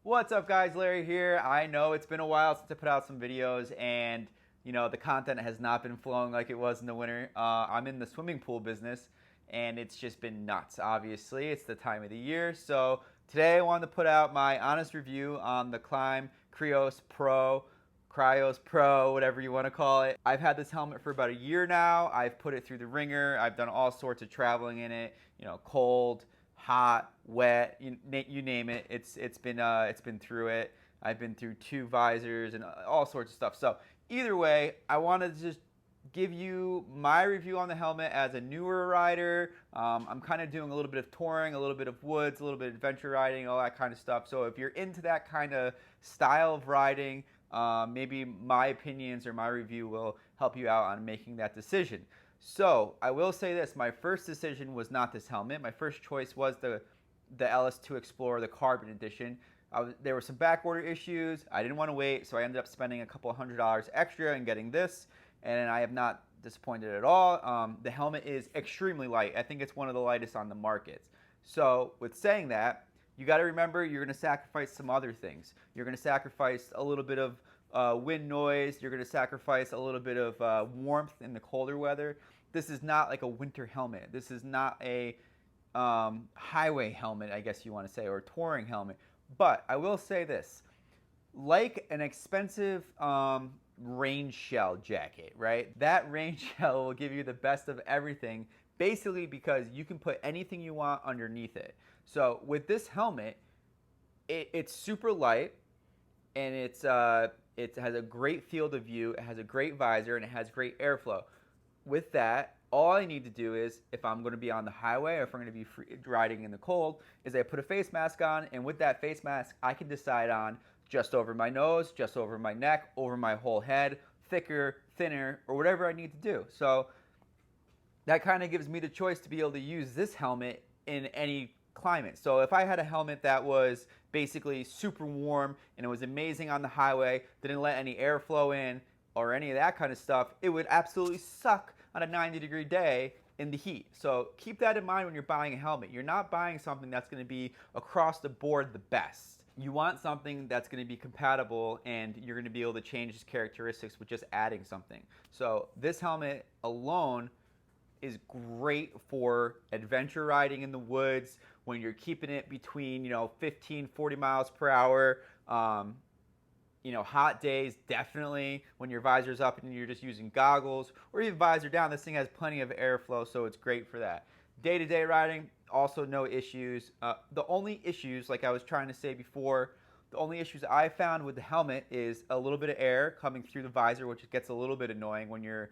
What's up, guys? Larry here. I know it's been a while since I put out some videos, and the content has not been flowing like it was in the winter. I'm in the swimming pool business, and it's just been nuts. Obviously, it's the time of the year, so today I wanted to put out my honest review on the Klim Krios Pro, whatever you want to call it. I've had this helmet for about a year now. I've put it through the ringer. I've done all sorts of traveling in it. Cold, hot, wet, you name it. It's been through it. I've been through 2 visors and all sorts of stuff. So either way, I wanted to just give you my review on the helmet as a newer rider. I'm kind of doing a little bit of touring, a little bit of woods, a little bit of adventure riding, all that kind of stuff. So if you're into that kind of style of riding, maybe my opinions or my review will help you out on making that decision. So I will say this, my first decision was not this helmet. My first choice was the LS2 Explorer, the Carbon Edition. There were some back order issues. I didn't want to wait, so I ended up spending a couple $100 extra and getting this, and I am not disappointed at all. The helmet is extremely light. I think it's one of the lightest on the market. So with saying that, you got to remember you're going to sacrifice some other things. You're going to sacrifice a little bit of wind noise. You're going to sacrifice a little bit of warmth in the colder weather. This is not like a winter helmet. This is not a highway helmet, I guess you want to say, or a touring helmet. But I will say this, like an expensive rain shell jacket, right? That rain shell will give you the best of everything, basically because you can put anything you want underneath it. So with this helmet, it's super light, and it has a great field of view, it has a great visor, and it has great airflow. With that, all I need to do is, if I'm going to be on the highway or if I'm going to be riding in the cold, is I put a face mask on, and with that face mask, I can decide on just over my nose, just over my neck, over my whole head, thicker, thinner, or whatever I need to do. So that kind of gives me the choice to be able to use this helmet in any climate. So if I had a helmet that was basically super warm and it was amazing on the highway, didn't let any airflow in or any of that kind of stuff, it would absolutely suck on a 90-degree day in the heat. So keep that in mind when you're buying a helmet. You're not buying something that's going to be across the board the best. You want something that's going to be compatible, and you're going to be able to change its characteristics with just adding something. So this helmet alone is great for adventure riding in the woods when you're keeping it between 15-40 miles per hour. Hot days, definitely when your visor's up and you're just using goggles, or even visor down. This thing has plenty of airflow, so it's great for that. Day-to-day riding, also no issues. The only issues, like I was trying to say before, the only issues I found with the helmet is a little bit of air coming through the visor, which gets a little bit annoying when you're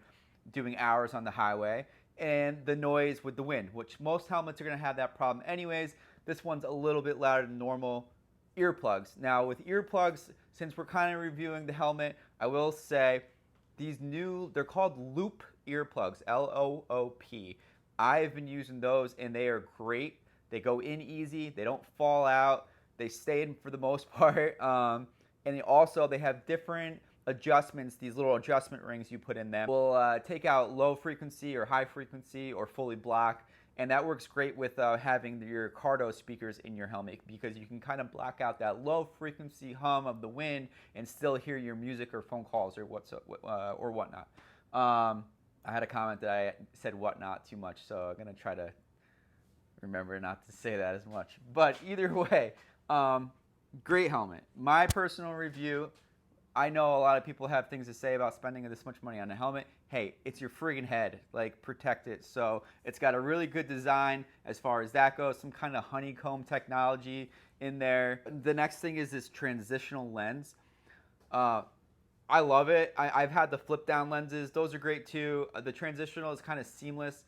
doing hours on the highway, and the noise with the wind, which most helmets are going to have that problem anyways. This one's a little bit louder than normal. Earplugs. Now with earplugs, since we're kind of reviewing the helmet, I will say they're called loop earplugs, L-O-O-P. I've been using those, and they are great. They go in easy, they don't fall out, they stay in for the most part, and they have different adjustments. These little adjustment rings you put in them will take out low frequency or high frequency or fully block. And that works great with having your Cardo speakers in your helmet, because you can kind of block out that low frequency hum of the wind and still hear your music or phone calls or whatnot. I had a comment that I said whatnot too much, so I'm going to try to remember not to say that as much. But either way, great helmet. My personal review, I know a lot of people have things to say about spending this much money on a helmet. Hey, it's your friggin' head. Like, protect it. So it's got a really good design as far as that goes. Some kind of honeycomb technology in there. The next thing is this transitional lens. I love it. I've had the flip down lenses. Those are great too. The transitional is kind of seamless.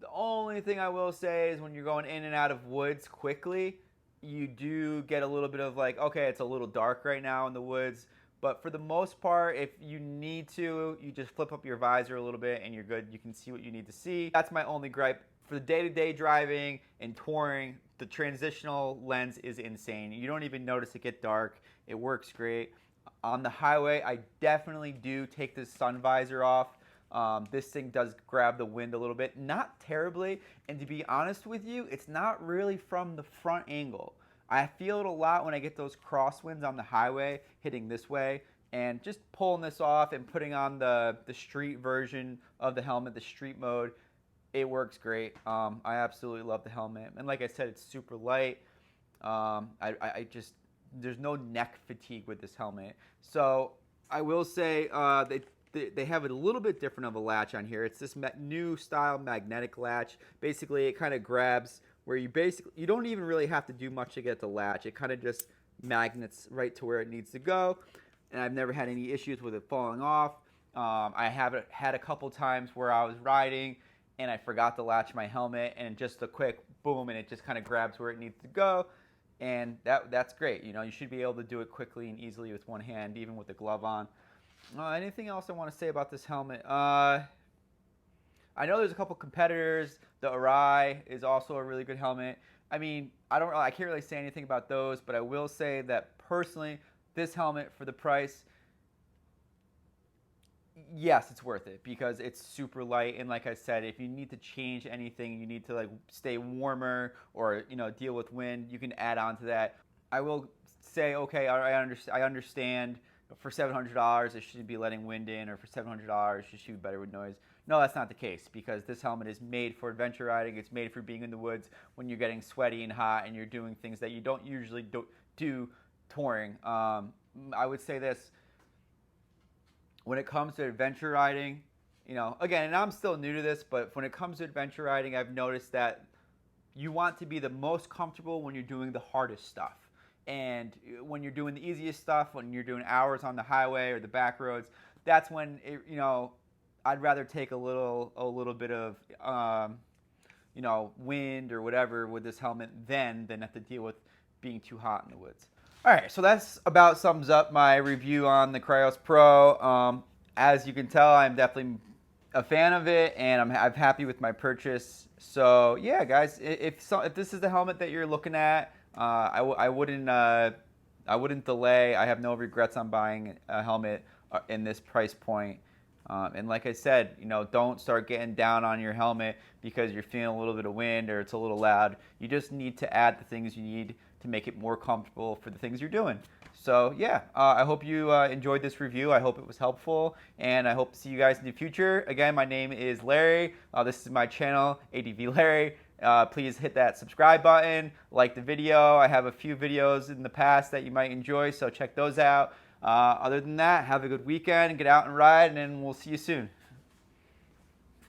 The only thing I will say is when you're going in and out of woods quickly, you do get a little bit of like, okay, it's a little dark right now in the woods. But for the most part, if you need to, you just flip up your visor a little bit and you're good. You can see what you need to see. That's my only gripe. For the day-to-day driving and touring, the transitional lens is insane. You don't even notice it get dark. It works great. On the highway, I definitely do take this sun visor off. This thing does grab the wind a little bit. Not terribly. And to be honest with you, it's not really from the front angle. I feel it a lot when I get those crosswinds on the highway hitting this way, and just pulling this off and putting on the street version of the helmet, the street mode, it works great. I absolutely love the helmet, and like I said, it's super light. I just, there's no neck fatigue with this helmet. So I will say they have a little bit different of a latch on here. It's this new style magnetic latch. Basically, it kind of grabs where you don't even really have to do much to get the latch. It kind of just magnets right to where it needs to go. And I've never had any issues with it falling off. I have had a couple times where I was riding and I forgot to latch my helmet, and just a quick boom, and it just kind of grabs where it needs to go. And that's great. You know, you should be able to do it quickly and easily with one hand, even with the glove on. Anything else I want to say about this helmet? I know there's a couple competitors. The Arai is also a really good helmet. I mean, I can't really say anything about those, but I will say that personally, this helmet for the price, yes, it's worth it because it's super light. And like I said, if you need to change anything, you need to like stay warmer or, you know, deal with wind, you can add on to that. I will say, okay, I understand for $700 it shouldn't be letting wind in, or for $700 it should be better with noise. No, that's not the case, because this helmet is made for adventure riding. It's made for being in the woods when you're getting sweaty and hot and you're doing things that you don't usually do touring. I would say this, when it comes to adventure riding, you know, again, and I'm still new to this, but when it comes to adventure riding, I've noticed that you want to be the most comfortable when you're doing the hardest stuff. And when you're doing the easiest stuff, when you're doing hours on the highway or the back roads, that's when you know, I'd rather take a little bit of you know, wind or whatever with this helmet than have to deal with being too hot in the woods. All right, so that's about sums up my review on the Krios Pro. As you can tell, I'm definitely a fan of it, and I'm happy with my purchase. So yeah, guys, if this is the helmet that you're looking at, I wouldn't delay. I have no regrets on buying a helmet in this price point. And like I said, you know, don't start getting down on your helmet because you're feeling a little bit of wind or it's a little loud. You just need to add the things you need to make it more comfortable for the things you're doing. So yeah, I hope you enjoyed this review. I hope it was helpful, and I hope to see you guys in the future. Again, my name is Larry. This is my channel, ADV Larry. Please hit that subscribe button, like the video. I have a few videos in the past that you might enjoy, so check those out. Other than that, have a good weekend, get out and ride, and then we'll see you soon.